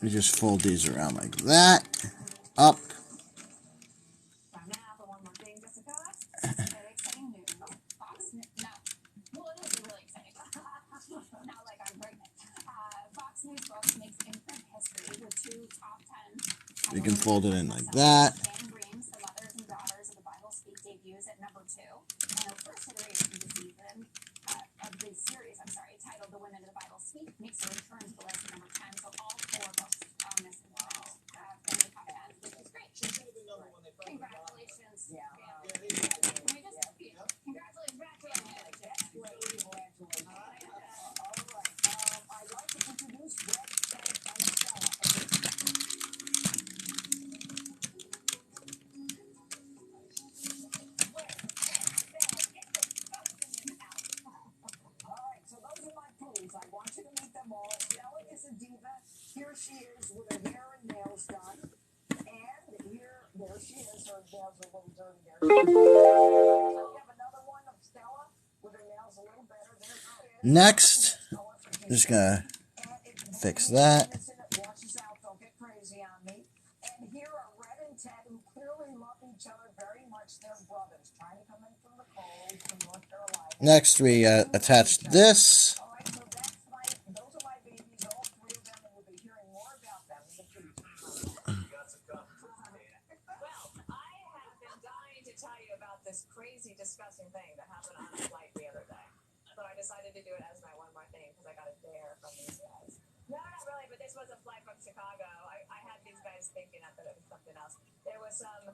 We just fold these around like that. Up. Time now for one more thing, Jessica. You can fold it in like that. Shannon Breams, The Mothers and Daughters of the Bible Speak debuts at number 2, and the first iteration of the series, titled The Women of the Bible Speak, makes a return to the list at number 10, so all 4 books on this family podcast, which is great. She should have been number one. They probably Congratulations. Yeah. Yeah, they did. Can we just congratulations. That's great. Congratulations. All right. I'd like to introduce Red, Frank, and Stella. All right, so those are my pools. I want you to meet them all. Stella is a diva. Here she is with her hair and nails done. And there she is. Her nails are a little dirty there. We have another one of Stella with her nails a little better. There she is. Next, just gonna fix that. Watch this out, don't get crazy on me. And here are Red and Ted, who clearly love each other very much. They're brothers, trying to come in from the cold from North Carolina. Next, we attach this. All right, so those are my babies, all 3 of them, and we'll be hearing more about them in the future. Well, I have been dying to tell you about this crazy, disgusting thing that happened on a flight the other day. So I decided to do it as my one more thing because I got a dare from these guys. No, not really, but this was a flight from Chicago. I had these guys thinking that it was something else. There was some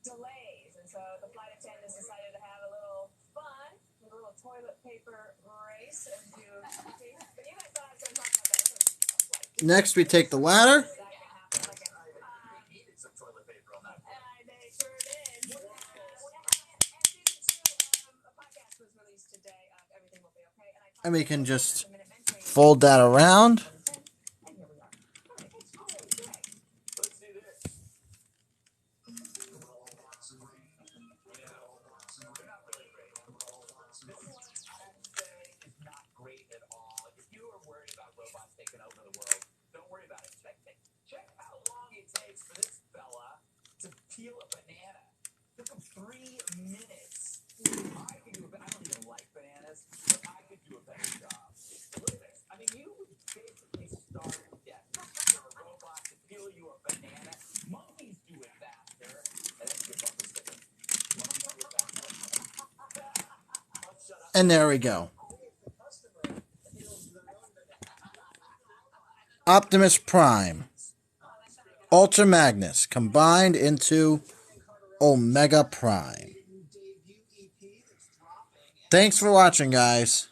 delays, and so the flight attendants decided to have a little fun, a little toilet paper race. But you guys thought I was going to talk about that. It was a flight. Next, we take the ladder. Needed some toilet paper on that. They sure did. And season 2, a podcast was released today. Everything will be okay. And we can just fold that around. Let's do this. They're not really great. This one, I'd say, is not great at all. If you are worried about robots taking over the world, don't worry about it. Check how long it takes for this fella to peel a banana. It took him 3 minutes. I don't even like bananas, but I could do a better job. Look at this. I mean, you would basically starve to death for a robot to peel you a banana. Monkeys do it faster. And then your bumper sticker. Monkeys do it faster. Shut up. And there we go. Optimus Prime, Ultra Magnus, combined into Omega Prime. Thanks for watching, guys.